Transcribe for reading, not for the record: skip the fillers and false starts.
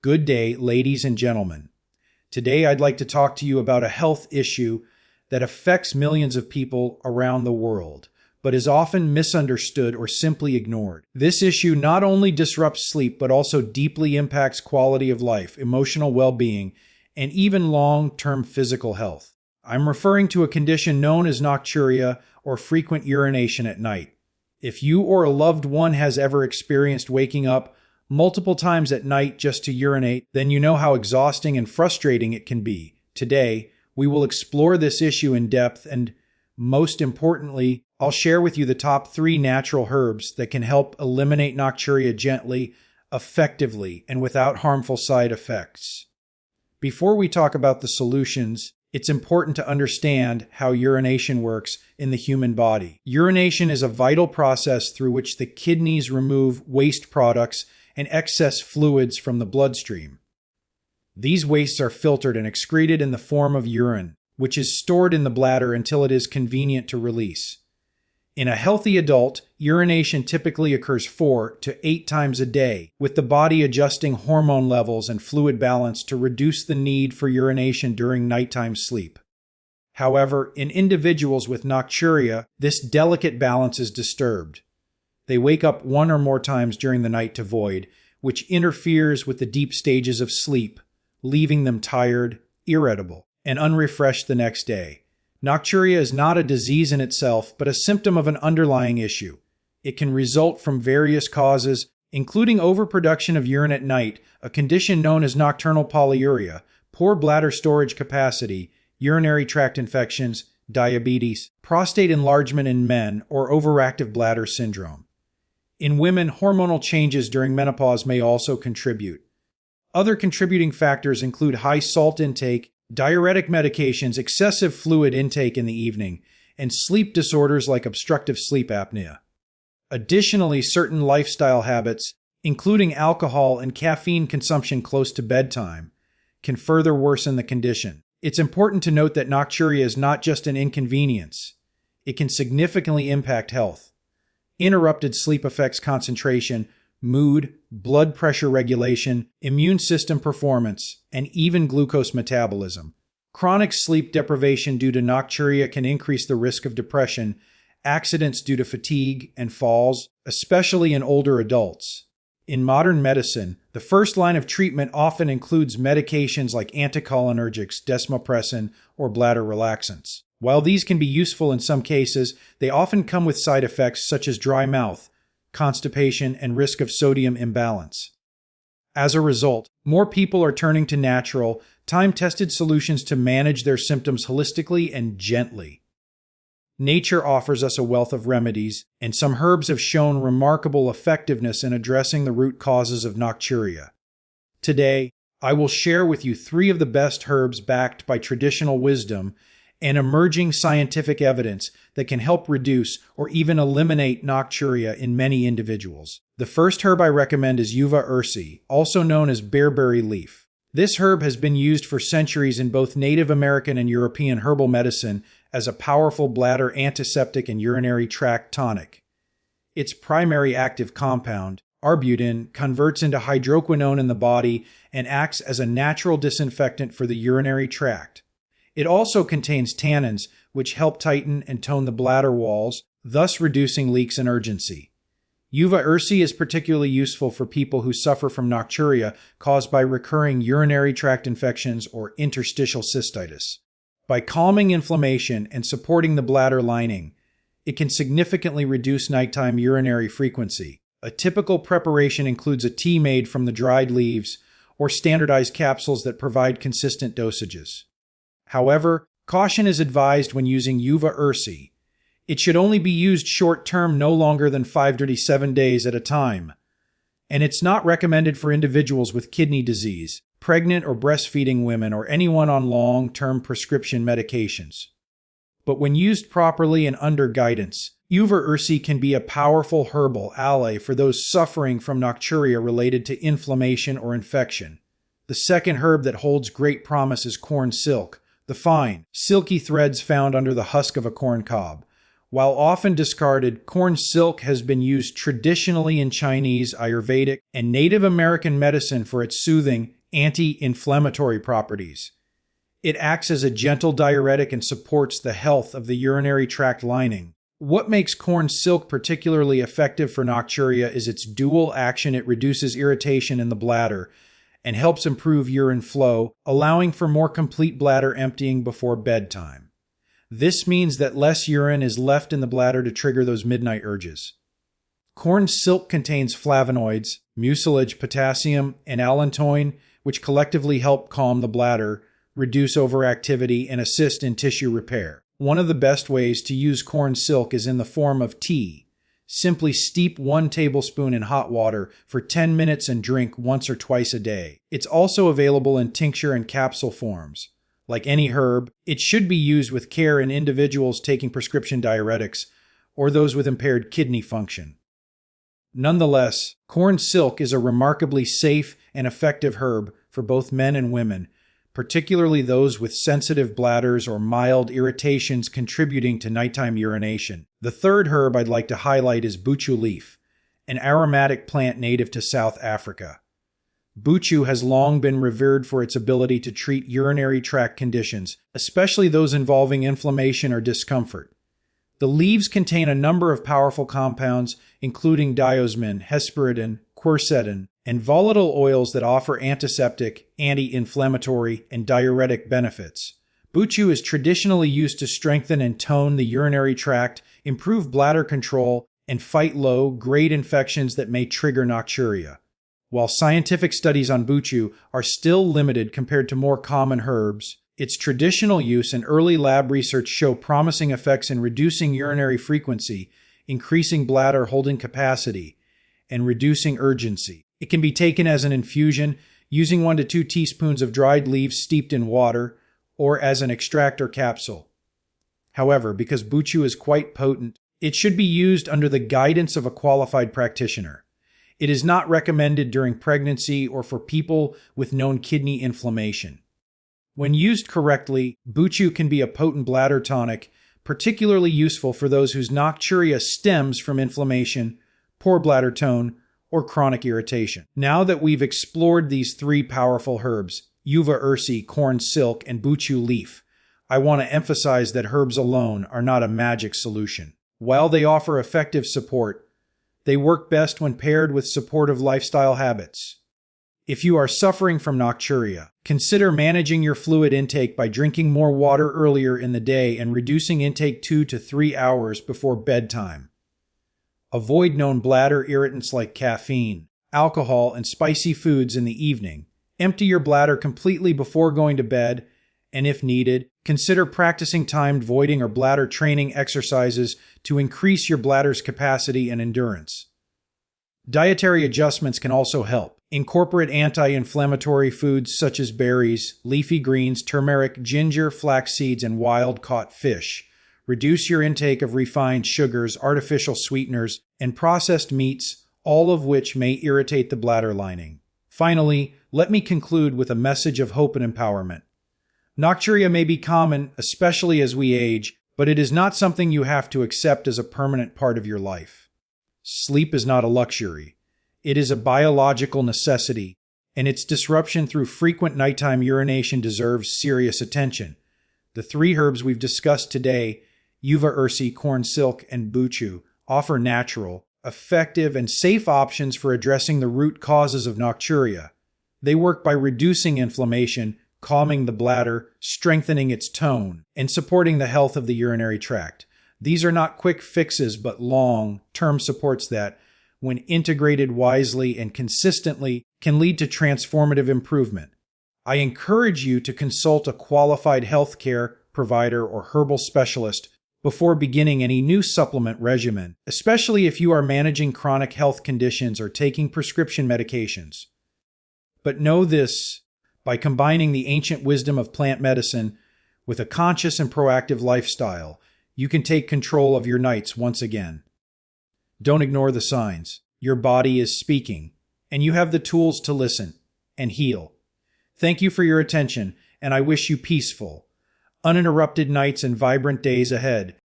Good day, ladies and gentlemen. Today I'd like to talk to you about a health issue that affects millions of people around the world, but is often misunderstood or simply ignored. This issue not only disrupts sleep, but also deeply impacts quality of life, emotional well-being, and even long-term physical health. I'm referring to a condition known as nocturia, or frequent urination at night. If you or a loved one has ever experienced waking up multiple times at night just to urinate, then you know how exhausting and frustrating it can be. Today, we will explore this issue in depth and, most importantly, I'll share with you the top 3 natural herbs that can help eliminate nocturia gently, effectively, and without harmful side effects. Before we talk about the solutions, it's important to understand how urination works in the human body. Urination is a vital process through which the kidneys remove waste products and excess fluids from the bloodstream. These wastes are filtered and excreted in the form of urine, which is stored in the bladder until it is convenient to release. In a healthy adult, urination typically occurs 4 to 8 times a day, with the body adjusting hormone levels and fluid balance to reduce the need for urination during nighttime sleep. However, in individuals with nocturia, this delicate balance is disturbed. They wake up 1 or more times during the night to void, which interferes with the deep stages of sleep, leaving them tired, irritable, and unrefreshed the next day. Nocturia is not a disease in itself, but a symptom of an underlying issue. It can result from various causes, including overproduction of urine at night, a condition known as nocturnal polyuria, poor bladder storage capacity, urinary tract infections, diabetes, prostate enlargement in men, or overactive bladder syndrome. In women, hormonal changes during menopause may also contribute. Other contributing factors include high salt intake, diuretic medications, excessive fluid intake in the evening, and sleep disorders like obstructive sleep apnea. Additionally, certain lifestyle habits, including alcohol and caffeine consumption close to bedtime, can further worsen the condition. It's important to note that nocturia is not just an inconvenience. It can significantly impact health. Interrupted sleep affects concentration, mood, blood pressure regulation, immune system performance, and even glucose metabolism. Chronic sleep deprivation due to nocturia can increase the risk of depression, accidents due to fatigue, and falls, especially in older adults. In modern medicine, the first line of treatment often includes medications like anticholinergics, desmopressin, or bladder relaxants. While these can be useful in some cases, they often come with side effects such as dry mouth, constipation, and risk of sodium imbalance. As a result, more people are turning to natural, time-tested solutions to manage their symptoms holistically and gently. Nature offers us a wealth of remedies, and some herbs have shown remarkable effectiveness in addressing the root causes of nocturia. Today, I will share with you 3 of the best herbs backed by traditional wisdom and emerging scientific evidence that can help reduce or even eliminate nocturia in many individuals. The first herb I recommend is Uva Ursi, also known as bearberry leaf. This herb has been used for centuries in both Native American and European herbal medicine as a powerful bladder antiseptic and urinary tract tonic. Its primary active compound, arbutin, converts into hydroquinone in the body and acts as a natural disinfectant for the urinary tract. It also contains tannins, which help tighten and tone the bladder walls, thus reducing leaks and urgency. Uva Ursi is particularly useful for people who suffer from nocturia caused by recurring urinary tract infections or interstitial cystitis. By calming inflammation and supporting the bladder lining, it can significantly reduce nighttime urinary frequency. A typical preparation includes a tea made from the dried leaves or standardized capsules that provide consistent dosages. However, caution is advised when using Uva Ursi. It should only be used short-term, no longer than 5 to 7 days at a time. And it's not recommended for individuals with kidney disease, pregnant or breastfeeding women, or anyone on long-term prescription medications. But when used properly and under guidance, Uva Ursi can be a powerful herbal ally for those suffering from nocturia related to inflammation or infection. The second herb that holds great promise is corn silk, the fine, silky threads found under the husk of a corn cob. While often discarded, corn silk has been used traditionally in Chinese, Ayurvedic, and Native American medicine for its soothing, anti-inflammatory properties. It acts as a gentle diuretic and supports the health of the urinary tract lining. What makes corn silk particularly effective for nocturia is its dual action. It reduces irritation in the bladder and helps improve urine flow, allowing for more complete bladder emptying before bedtime. This means that less urine is left in the bladder to trigger those midnight urges. Corn silk contains flavonoids, mucilage, potassium, and allantoin, which collectively help calm the bladder, reduce overactivity, and assist in tissue repair. One of the best ways to use corn silk is in the form of tea. Simply steep 1 tablespoon in hot water for 10 minutes and drink once or twice a day. It's also available in tincture and capsule forms. Like any herb, it should be used with care in individuals taking prescription diuretics or those with impaired kidney function. Nonetheless, corn silk is a remarkably safe and effective herb for both men and women, particularly those with sensitive bladders or mild irritations contributing to nighttime urination. The third herb I'd like to highlight is Buchu Leaf, an aromatic plant native to South Africa. Buchu has long been revered for its ability to treat urinary tract conditions, especially those involving inflammation or discomfort. The leaves contain a number of powerful compounds, including diosmin, hesperidin, quercetin, and volatile oils that offer antiseptic, anti-inflammatory, and diuretic benefits. Buchu is traditionally used to strengthen and tone the urinary tract, improve bladder control, and fight low-grade infections that may trigger nocturia. While scientific studies on Buchu are still limited compared to more common herbs, its traditional use and early lab research show promising effects in reducing urinary frequency, increasing bladder holding capacity, and reducing urgency. It can be taken as an infusion, using 1 to 2 teaspoons of dried leaves steeped in water, or as an extract or capsule. However, because Buchu is quite potent, it should be used under the guidance of a qualified practitioner. It is not recommended during pregnancy or for people with known kidney inflammation. When used correctly, Buchu can be a potent bladder tonic, particularly useful for those whose nocturia stems from inflammation, poor bladder tone, or chronic irritation. Now that we've explored these 3 powerful herbs, Uva Ursi, corn silk, and Buchu Leaf, I want to emphasize that herbs alone are not a magic solution. While they offer effective support, they work best when paired with supportive lifestyle habits. If you are suffering from nocturia, consider managing your fluid intake by drinking more water earlier in the day and reducing intake 2 to 3 hours before bedtime. Avoid known bladder irritants like caffeine, alcohol, and spicy foods in the evening. Empty your bladder completely before going to bed, and if needed, consider practicing timed voiding or bladder training exercises to increase your bladder's capacity and endurance. Dietary adjustments can also help. Incorporate anti-inflammatory foods such as berries, leafy greens, turmeric, ginger, flax seeds, and wild-caught fish. Reduce your intake of refined sugars, artificial sweeteners, and processed meats, all of which may irritate the bladder lining. Finally, let me conclude with a message of hope and empowerment. Nocturia may be common, especially as we age, but it is not something you have to accept as a permanent part of your life. Sleep is not a luxury. It is a biological necessity, and its disruption through frequent nighttime urination deserves serious attention. The 3 herbs we've discussed today, Uva Ursi, corn silk, and Buchu, offer natural, effective, and safe options for addressing the root causes of nocturia. They work by reducing inflammation, calming the bladder, strengthening its tone, and supporting the health of the urinary tract. These are not quick fixes, but long-term supports that, when integrated wisely and consistently, can lead to transformative improvement. I encourage you to consult a qualified healthcare provider or herbal specialist before beginning any new supplement regimen, especially if you are managing chronic health conditions or taking prescription medications. But know this: by combining the ancient wisdom of plant medicine with a conscious and proactive lifestyle, you can take control of your nights once again. Don't ignore the signs. Your body is speaking, and you have the tools to listen and heal. Thank you for your attention, and I wish you peaceful, uninterrupted nights and vibrant days ahead.